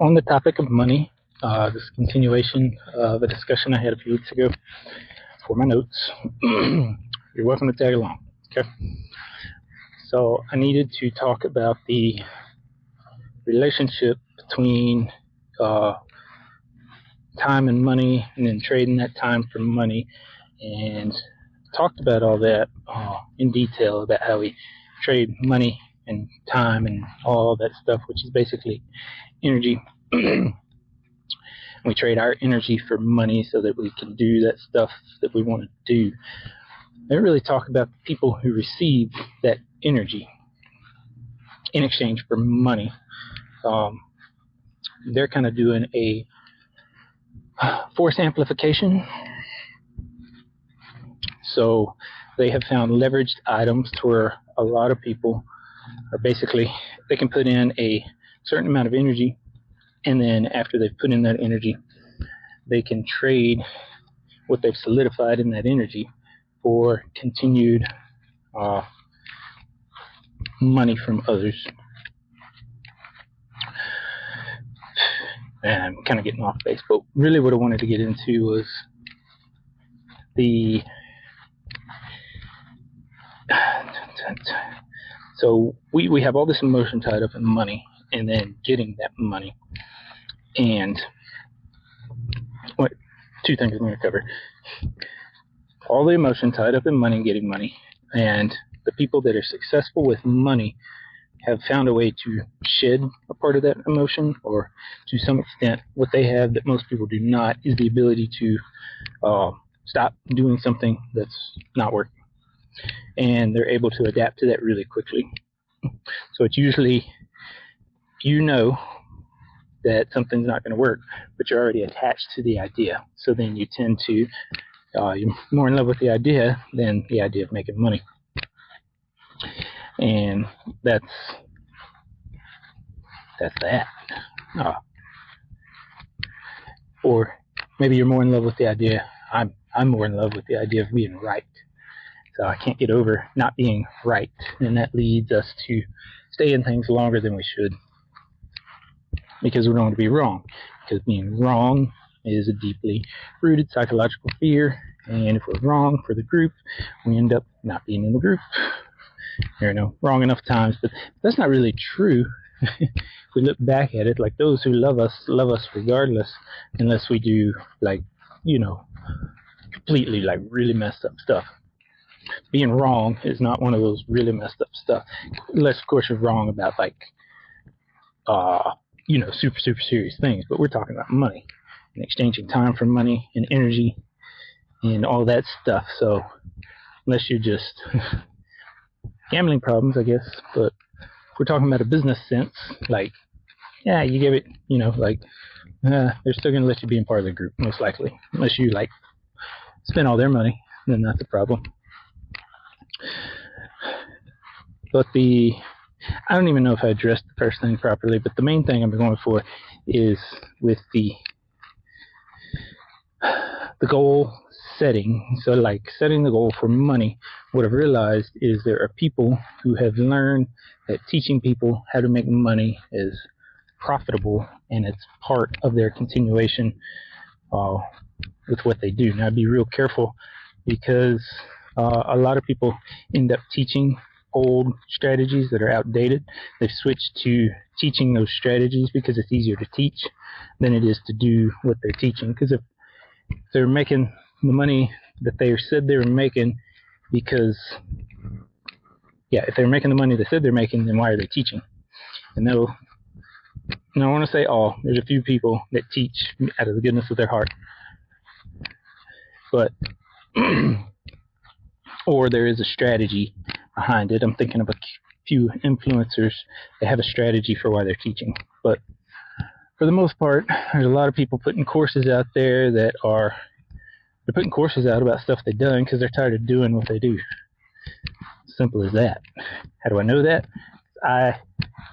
on the topic of money, this is a continuation of a discussion I had a few weeks ago for my notes. You're welcome to tag along. Okay. So I needed to talk about the relationship between time and money, and then trading that time for money, and talked about all that in detail about how we trade money and time and all that stuff, which is basically energy. We trade our energy for money so that we can do that stuff that we want to do. I didn't really talk about the people who receive that energy in exchange for money. They're kind of doing a force amplification. So they have found leveraged items where a lot of people are basically, they can put in a certain amount of energy, and then after they've put in that energy, they can trade what they've solidified in that energy for continued money from others. And I'm kind of getting off base, but really what I wanted to get into was the so we have all this emotion tied up in money, and then getting that money. And two things I'm going to cover: all the emotion tied up in money and getting money, and the people that are successful with money have found a way to shed a part of that emotion, or to some extent what they have that most people do not is the ability to stop doing something that's not working, and they're able to adapt to that really quickly. So it's usually, you know that something's not going to work, but you're already attached to the idea, so then you tend to you're more in love with the idea than the idea of making money. And that's that. Or maybe you're more in love with the idea. I'm more in love with the idea of being right. So I can't get over not being right, and that leads us to stay in things longer than we should, because we don't want to be wrong. Because being wrong is a deeply rooted psychological fear, and if we're wrong for the group, we end up not being in the group. Wrong enough times, but that's not really true. If we look back at it, like, those who love us regardless, unless we do, like, completely, like, really messed up stuff. Being wrong is not one of those really messed up stuff, unless of course you're wrong about, like, super serious things. But we're talking about money and exchanging time for money and energy and all that stuff. So unless you're just gambling problems, I guess. But if we're talking about a business sense, like, yeah, you give it, they're still going to let you be in part of the group, most likely. Unless you, like, spend all their money, then that's a problem. But I don't even know if I addressed the first thing properly, but the main thing I'm going for is with the goal setting. So, like, setting the goal for money, what I've realized is there are people who have learned that teaching people how to make money is profitable, and it's part of their continuation with what they do. Now, I'd be real careful, because a lot of people end up teaching old strategies that are outdated. They've switched to teaching those strategies because it's easier to teach than it is to do what they're teaching. Because if they're making the money that they said they were making, if they're making the money they said they're making, then why are they teaching? And I want to say there's a few people that teach out of the goodness of their heart, but or there is a strategy behind it. I'm thinking of a few influencers that have a strategy for why they're teaching. But for the most part, there's a lot of people putting courses out there they're putting courses out about stuff they've done because they're tired of doing what they do. Simple as that. How do I know that? I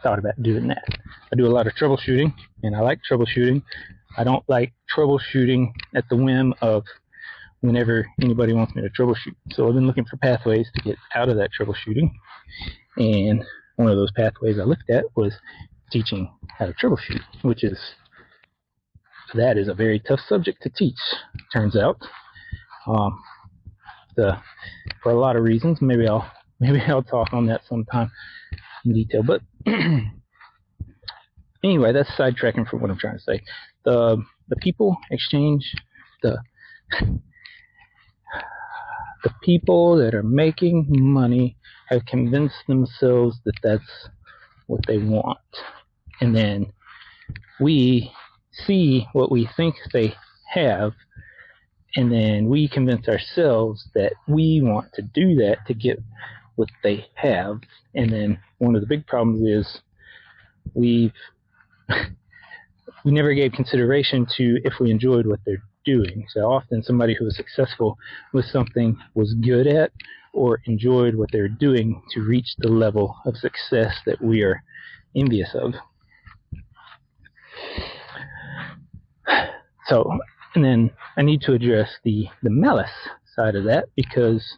thought about doing that. I do a lot of troubleshooting, and I like troubleshooting. I don't like troubleshooting at the whim of whenever anybody wants me to troubleshoot. So I've been looking for pathways to get out of that troubleshooting, and one of those pathways I looked at was teaching how to troubleshoot, that is a very tough subject to teach, turns out. Um, for a lot of reasons. Maybe I'll talk on that sometime in detail. But anyway, that's sidetracking from what I'm trying to say. The people exchange the people that are making money have convinced themselves that that's what they want, and then we see what we think they have, and then we convince ourselves that we want to do that to get what they have. And then one of the big problems is we never gave consideration to if we enjoyed what they're doing. So often somebody who was successful with something was good at or enjoyed what they're doing to reach the level of success that we are envious of. So, and then I need to address the malice side of that, because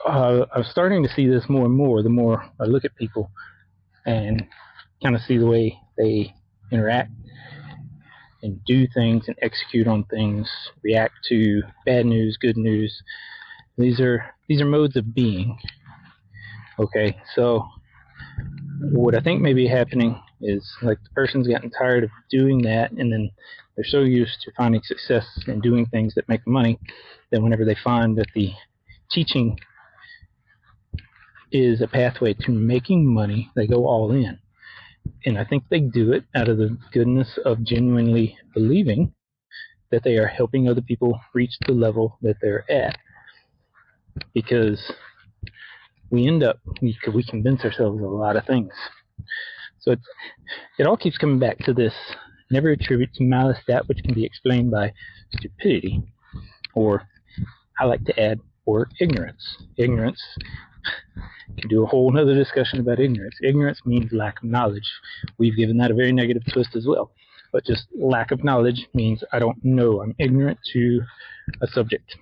I'm starting to see this more and more the more I look at people and kind of see the way they interact and do things and execute on things, react to bad news, good news. These are modes of being. Okay, so what I think may be happening is like the person's gotten tired of doing that, and then they're so used to finding success and doing things that make money that whenever they find that the teaching is a pathway to making money, they go all in. And I think they do it out of the goodness of genuinely believing that they are helping other people reach the level that they're at. Because we convince ourselves of a lot of things. So it all keeps coming back to this: never attribute to malice that which can be explained by stupidity, or I like to add, or ignorance. Ignorance, can do a whole other discussion about ignorance. Ignorance means lack of knowledge. We've given that a very negative twist as well. But just lack of knowledge means I don't know. I'm ignorant to a subject.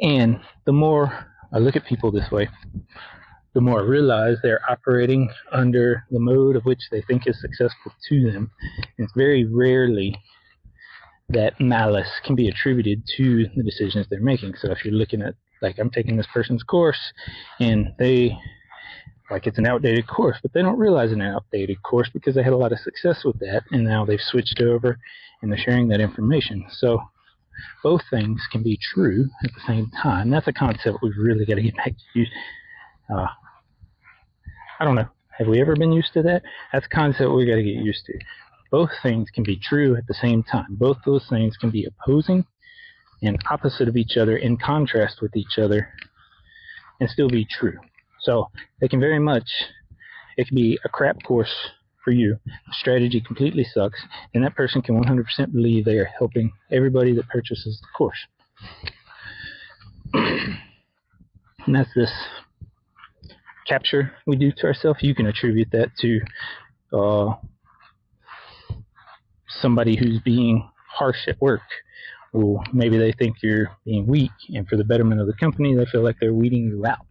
And the more I look at people this way, the more I realize they're operating under the mode of which they think is successful to them. And it's very rarely that malice can be attributed to the decisions they're making. So if you're looking at, like, I'm taking this person's course, and it's an outdated course, but they don't realize it's an outdated course because they had a lot of success with that, and now they've switched over and they're sharing that information. So both things can be true at the same time. That's a concept we've really got to get back to. I don't know. Have we ever been used to that? That's a concept we got to get used to. Both things can be true at the same time. Both those things can be opposing and opposite of each other, in contrast with each other, and still be true. So it can be a crap course for you. The strategy completely sucks, and that person can 100% believe they are helping everybody that purchases the course. And that's this capture we do to ourselves. You can attribute that to somebody who's being harsh at work. Well, maybe they think you're being weak, and for the betterment of the company, they feel like they're weeding you out.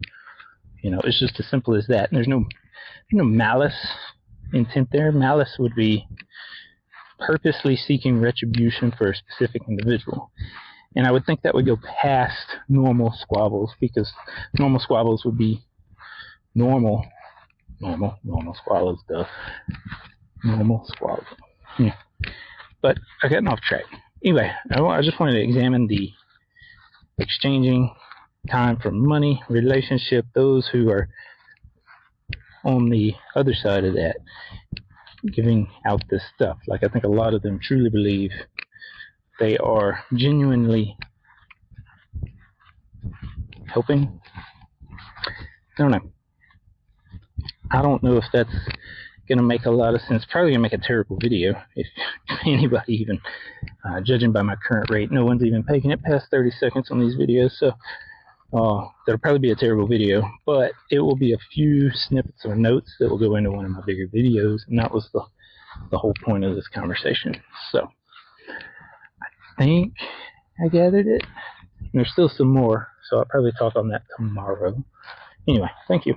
It's just as simple as that. And there's no malice intent there. Malice would be purposely seeking retribution for a specific individual. And I would think that would go past normal squabbles, because normal squabbles would be normal squabbles, normal squabbles. Yeah. But I got off track. Anyway, I just wanted to examine the exchanging time for money relationship, those who are on the other side of that, giving out this stuff. Like, I think a lot of them truly believe they are genuinely helping. I don't know if that's going to make a lot of sense. Probably going to make a terrible video if anybody even, judging by my current rate, no one's even making it past 30 seconds on these videos. So that'll probably be a terrible video, but it will be a few snippets or notes that will go into one of my bigger videos, and that was the whole point of this conversation. So I think I gathered it. And there's still some more, so I'll probably talk on that tomorrow. Anyway, thank you.